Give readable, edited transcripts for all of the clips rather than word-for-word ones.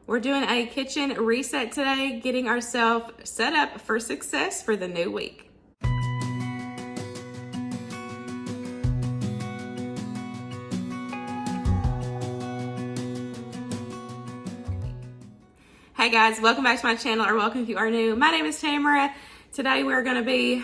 We're doing a kitchen reset today, getting ourselves set up for success for the new week. Hey guys, welcome back to my channel, or welcome if you are new. My name is Tamara. Today we're going to be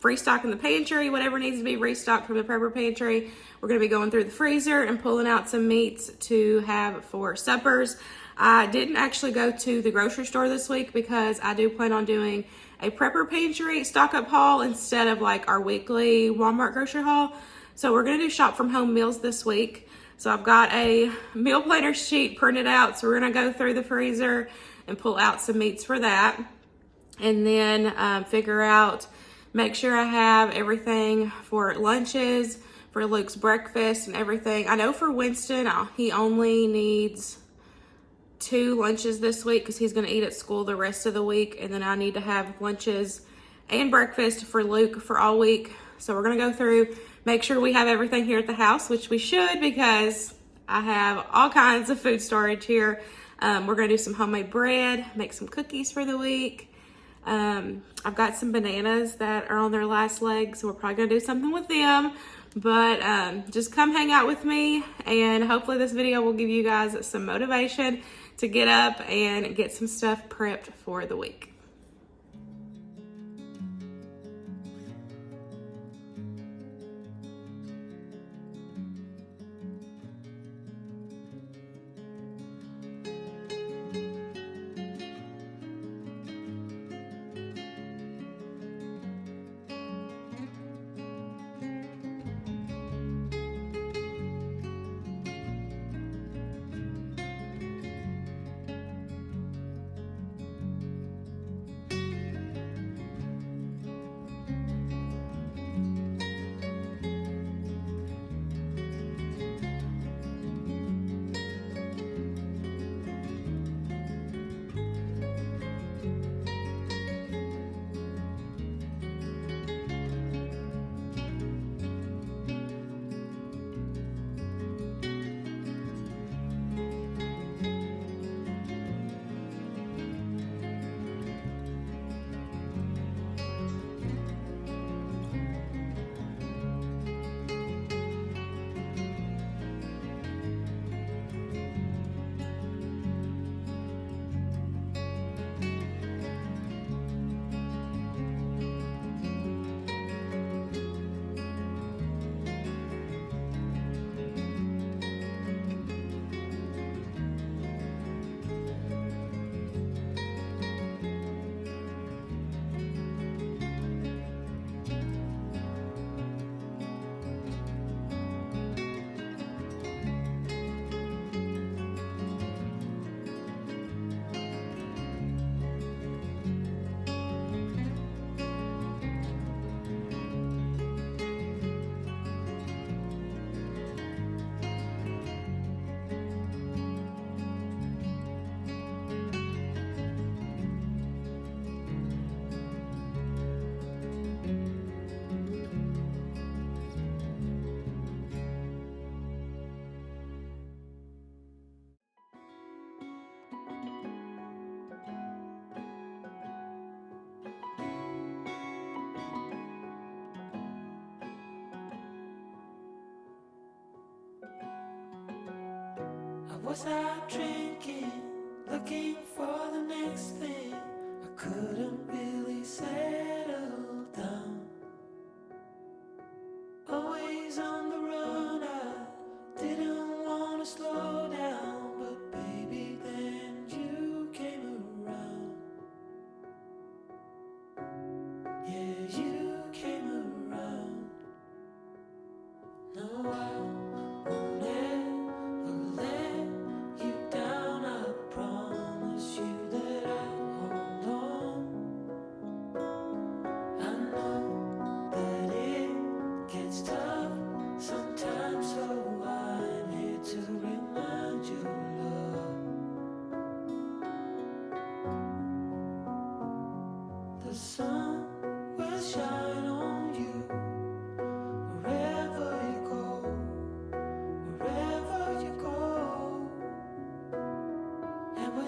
restocking the pantry, whatever needs to be restocked from the prepper pantry. We're going to be going through the freezer and pulling out some meats to have for suppers. I didn't actually go to the grocery store this week because I do plan on doing a prepper pantry stock up haul instead of like our weekly Walmart grocery haul. So we're going to do shop from home meals this week. So I've got a meal planner sheet printed out. So we're going to go through the freezer and pull out some meats for that. And then figure out, make sure I have everything for lunches, for Luke's breakfast and everything. I know for Winston, he only needs 2 lunches this week because he's going to eat at school the rest of the week. And then I need to have lunches and breakfast for Luke for all week. So we're going to go through, make sure we have everything here at the house, which we should because I have all kinds of food storage here. We're going to do some homemade bread, make some cookies for the week. I've got some bananas that are on their last leg, so we're probably going to do something with them. But just come hang out with me, and hopefully this video will give you guys some motivation to get up and get some stuff prepped for the week. Was out drinking, looking for the next thing. I couldn't really settle down. Always on the run, I didn't want to slow down. But baby, then you came around. Yeah, you came around. No, I won't ever let you down. I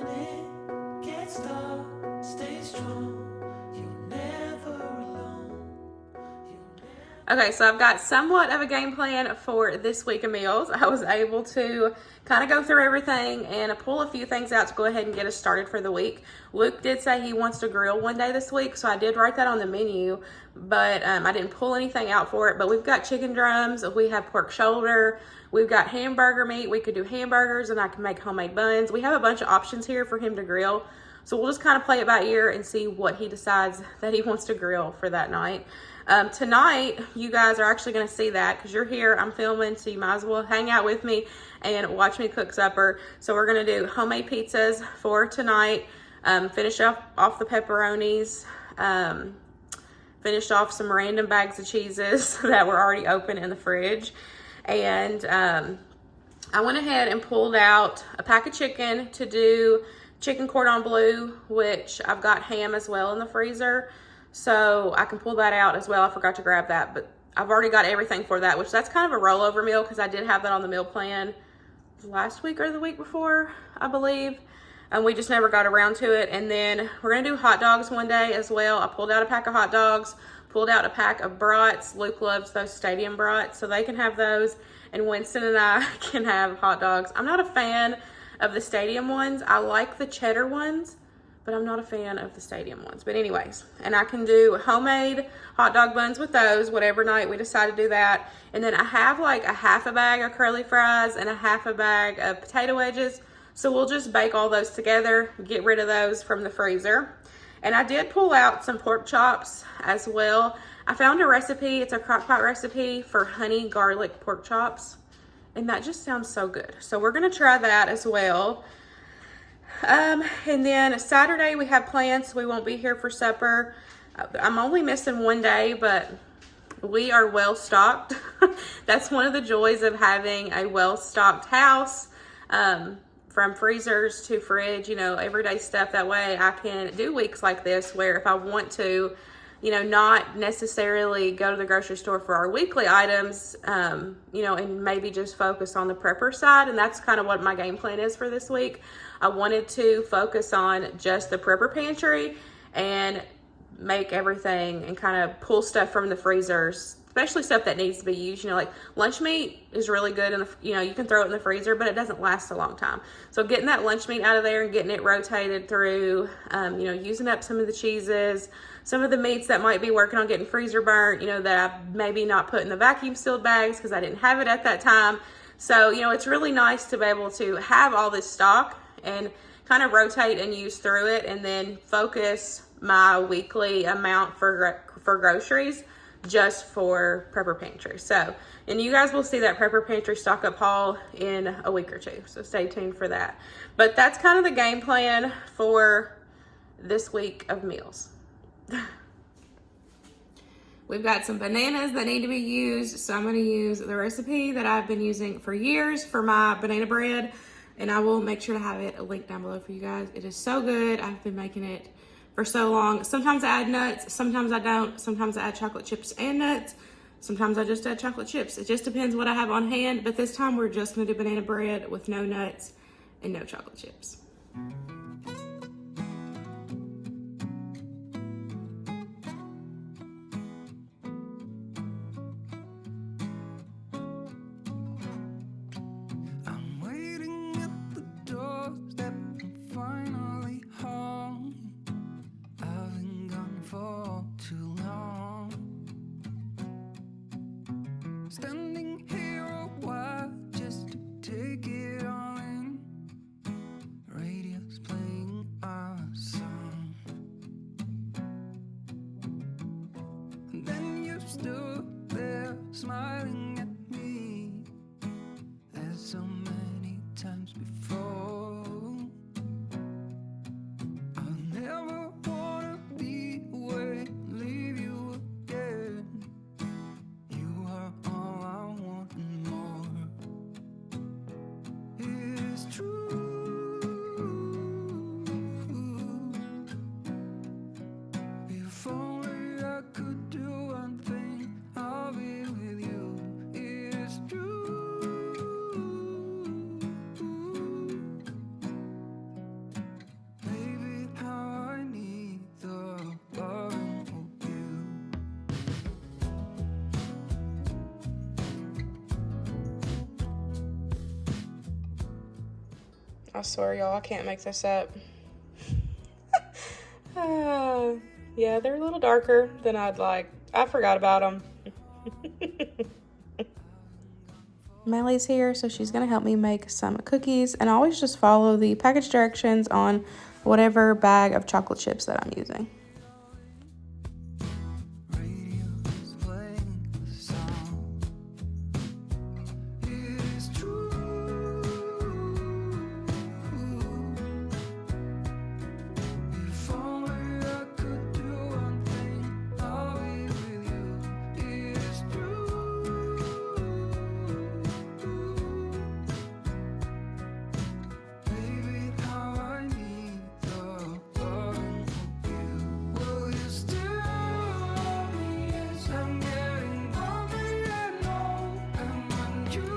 when it gets dark, stay strong. You're never alone. Okay, so I've got somewhat of a game plan for this week of meals. I was able to kind of go through everything and pull a few things out to go ahead and get us started for the week. Luke did say he wants to grill one day this week, so I did write that on the menu, but I didn't pull anything out for it. But we've got chicken drums, we have pork shoulder, we've got hamburger meat. We could do hamburgers and I can make homemade buns. We have a bunch of options here for him to grill. So we'll just kind of play it by ear and see what he decides that he wants to grill for that night. Tonight, you guys are actually going to see that because you're here. I'm filming, so you might as well hang out with me and watch me cook supper. So we're going to do homemade pizzas for tonight. Finish off the pepperonis. Finished off some random bags of cheeses that were already open in the fridge. And I went ahead and pulled out a pack of chicken to do chicken cordon bleu, which I've got ham as well in the freezer. So I can pull that out as well. I forgot to grab that, but I've already got everything for that, which that's kind of a rollover meal because I did have that on the meal plan last week or the week before, I believe. And we just never got around to it. And then we're going to do hot dogs one day as well. I pulled out a pack of hot dogs, pulled out a pack of brats. Luke loves those stadium brats, so they can have those. And Winston and I can have hot dogs. I'm not a fan of the stadium ones. I like the cheddar ones, but I'm not a fan of the stadium ones. But anyways, and I can do homemade hot dog buns with those, whatever night we decide to do that. And then I have like a half a bag of curly fries and a half a bag of potato wedges. So we'll just bake all those together, get rid of those from the freezer. And I did pull out some pork chops as well. I found a recipe, it's a crock pot recipe for honey garlic pork chops. And that just sounds so good. So we're gonna try that as well. And then Saturday we have plans, so we won't be here for supper. I'm only missing one day, but we are well stocked. That's one of the joys of having a well stocked house, from freezers to fridge, you know, everyday stuff. That way I can do weeks like this where if I want to, you know, not necessarily go to the grocery store for our weekly items, you know, and maybe just focus on the prepper side. And that's kind of what my game plan is for this week. I wanted to focus on just the prepper pantry and make everything and kind of pull stuff from the freezers, especially stuff that needs to be used. You know, like lunch meat is really good, and you know, you can throw it in the freezer, but it doesn't last a long time. So getting that lunch meat out of there and getting it rotated through, you know, using up some of the cheeses, some of the meats that might be working on getting freezer burnt, you know, that I maybe not put in the vacuum sealed bags because I didn't have it at that time. So, you know, it's really nice to be able to have all this stock and kind of rotate and use through it, and then focus my weekly amount for groceries just for prepper pantry. So, and you guys will see that prepper pantry stock up haul in a week or two, so stay tuned for that. But that's kind of the game plan for this week of meals. We've got some bananas that need to be used, so I'm going to use the recipe that I've been using for years for my banana bread, and I will make sure to have it linked down below for you guys. It is so good. I've been making it for so long. Sometimes I add nuts, sometimes I don't. Sometimes I add chocolate chips and nuts. Sometimes I just add chocolate chips. It just depends what I have on hand, but this time we're just gonna do banana bread with no nuts and no chocolate chips. I'm waiting at the doorstep, I'm finally home. I've been gone for too long. Standing here a while just to take it all in. Radio's playing our song. And then you stood there smiling at me, as so many times before. I'll never wanna be away, leave you again. You are all I want and more. It's true. If only I could do one thing, I'll be with you I swear, y'all, I can't make this up. Yeah, they're a little darker than I'd like. I forgot about them. Mellie's here, so she's going to help me make some cookies. And I always just follow the package directions on whatever bag of chocolate chips that I'm using. Radio's playing the song. It is true. If only I could do one thing, I'll be with you. It is true. Baby, how I need the loving of you. Will you still love me as I'm getting older and old? And when you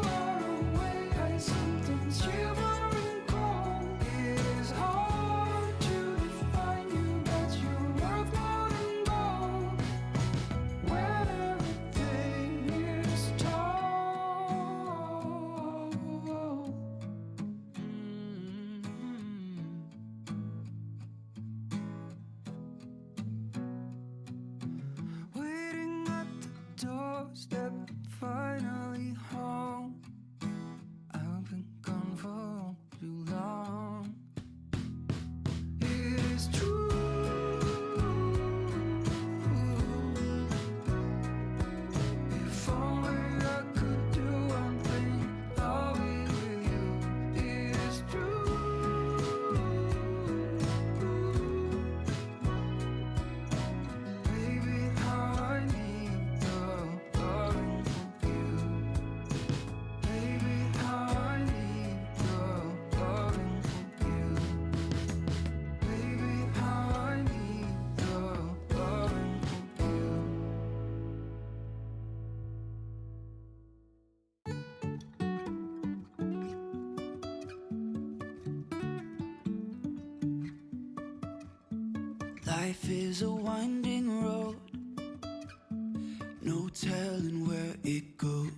are away, I sometimes shiver and cold. It is hard to define you, but you're worth more than gold. When everything is told. Waiting at the doorstep, finally home. I've been gone for too long. It is true. If only I could do one thing, I'll be with you. It is true. Baby, how I need the loving of you. Baby, how I need the loving of you. Baby, how I need the loving of you. Life is a winding road, no telling where it goes.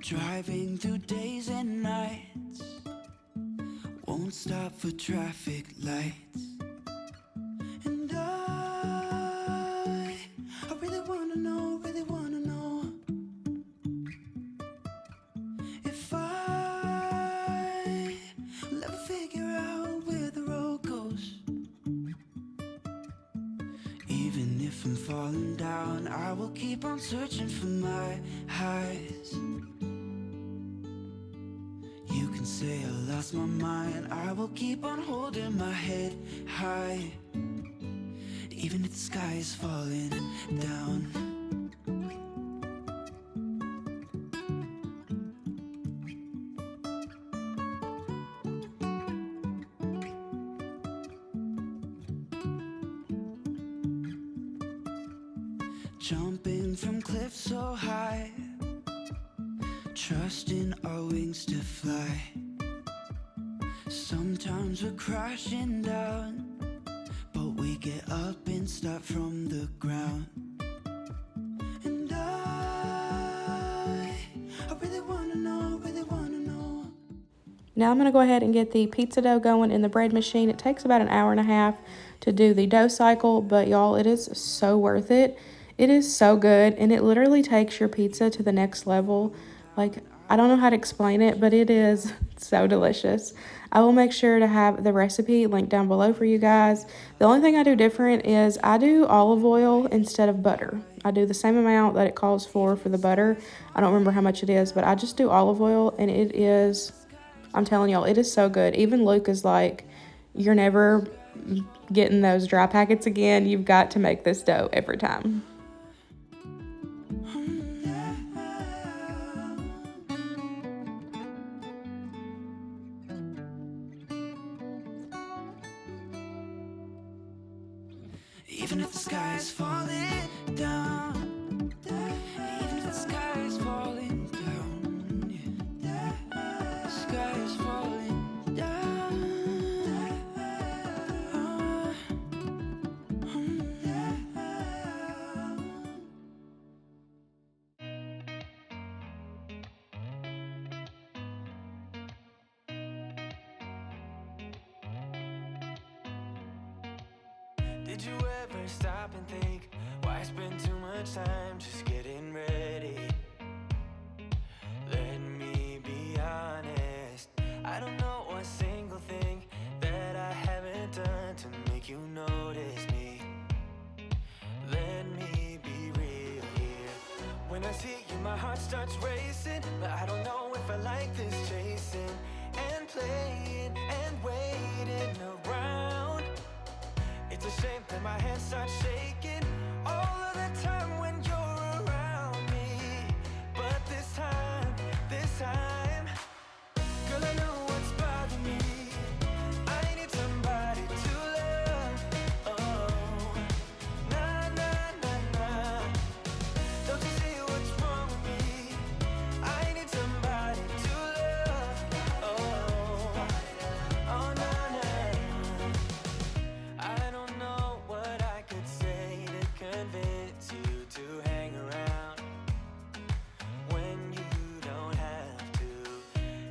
Driving through days and nights, won't stop for traffic lights. And I really wanna know if I will ever figure out where the road goes. Even if I'm falling down, I will keep on searching for my highs. You can say I lost my mind, I will keep on holding my head high. Even if the sky is falling down. Jumping from cliffs so high, trusting our wings to fly. Sometimes we're crashing down, but we get up and start from the ground. And I really wanna know. Now I'm going to go ahead and get the pizza dough going in the bread machine. It takes about an hour and a half to do the dough cycle, but y'all, it is so worth it. It is so good, and it literally takes your pizza to the next level. Like, I don't know how to explain it, but it is so delicious. I will make sure to have the recipe linked down below for you guys. The only thing I do different is I do olive oil instead of butter. I do the same amount that it calls for the butter. I don't remember how much it is, but I just do olive oil, and it is, I'm telling y'all, it is so good. Even Luke is like, you're never getting those dry packets again. You've got to make this dough every time. Even if the sky is falling down, even if the sky is falling down, the sky is falling down. Did you ever stop and think, why spend too much time just getting ready? Let me be honest, I don't know a single thing that I haven't done to make you notice me. Let me be real here. When I see you, my heart starts racing, but I don't know if I like this chasing and playing and waiting around. It's a shame that my hands start shaking all of the time when you're around me. But this time, girl, I know what's bothering me. I need somebody to love. Oh, nah, nah, nah, nah. Don't you see what's wrong with me? I need somebody to love. Oh, oh, nah, nah. I don't know what I could say to convince you to hang around when you don't have to.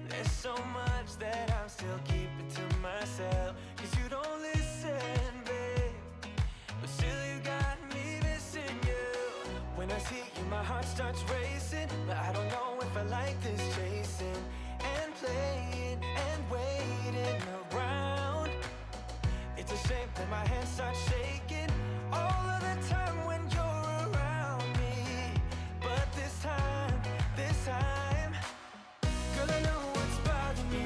There's so much that I'm still keeping to myself, 'cause you don't listen, babe. But still you got me missing you. When I see you, my heart starts racing, but I don't know if I like this chasing and playing and waiting around. It's a shame that my hands start shaking all of the time when you're around me. But this time, girl, I know what's bothering me.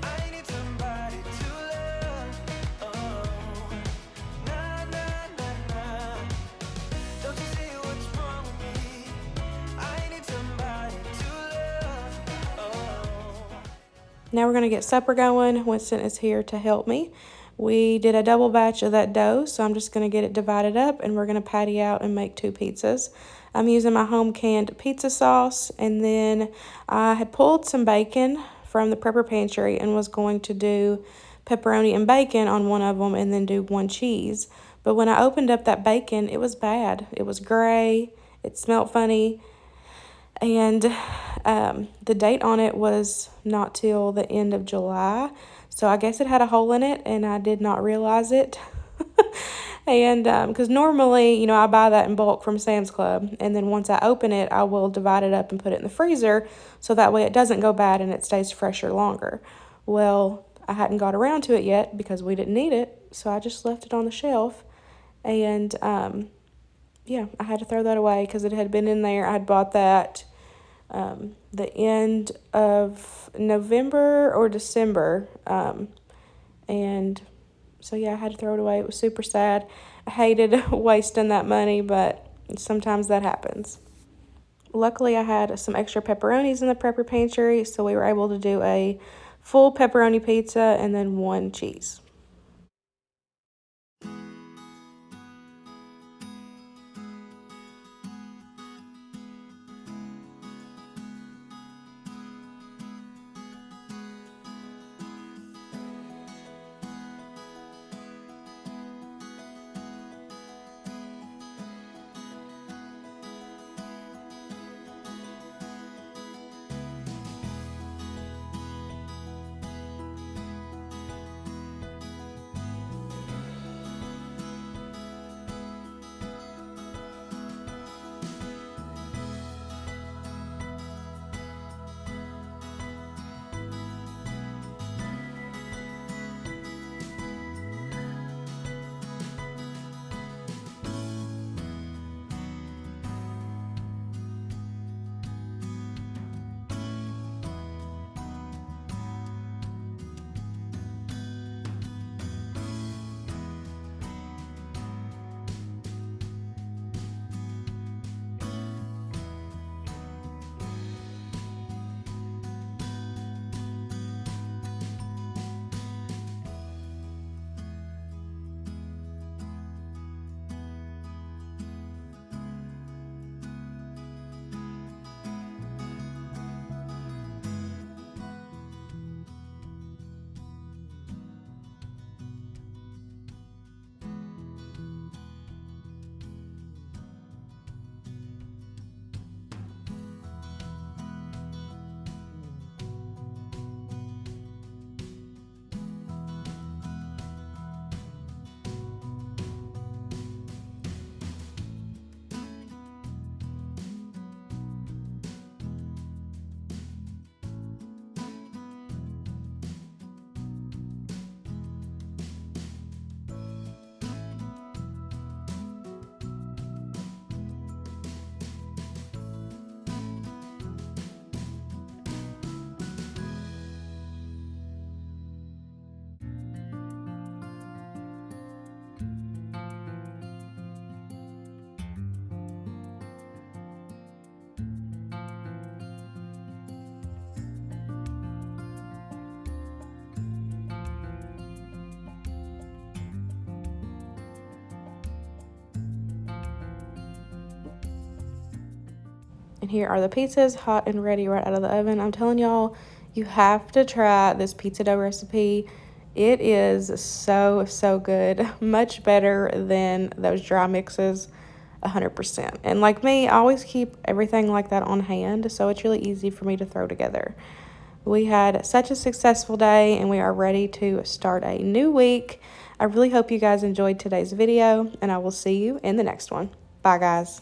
I need somebody to love. Oh, nah, nah, nah, nah. Don't you see what's wrong with me? I need somebody to love. Oh. Now we're going to get supper going. Winston is here to help me. We did a double batch of that dough, so I'm just going to get it divided up, and we're going to patty out and make 2 pizzas. I'm using my home canned pizza sauce, and then I had pulled some bacon from the prepper pantry and was going to do pepperoni and bacon on one of them and then do 1 cheese. But when I opened up that bacon, it was bad. It was gray. It smelled funny. And the date on it was not till the end of July. So I guess it had a hole in it, and I did not realize it. And because normally, you know, I buy that in bulk from Sam's Club. And then once I open it, I will divide it up and put it in the freezer. So that way it doesn't go bad and it stays fresher longer. Well, I hadn't got around to it yet because we didn't need it. So I just left it on the shelf. And yeah, I had to throw that away because it had been in there. I had bought that the end of November or December. And so, yeah, I had to throw it away. It was super sad. I hated wasting that money, but sometimes that happens. Luckily, I had some extra pepperonis in the prepper pantry, so we were able to do a full pepperoni pizza and then 1 cheese. And here are the pizzas, hot and ready right out of the oven. I'm telling y'all, you have to try this pizza dough recipe. It is so, so good. Much better than those dry mixes, 100%. And like me, I always keep everything like that on hand, so it's really easy for me to throw together. We had such a successful day, and we are ready to start a new week. I really hope you guys enjoyed today's video, and I will see you in the next one. Bye, guys.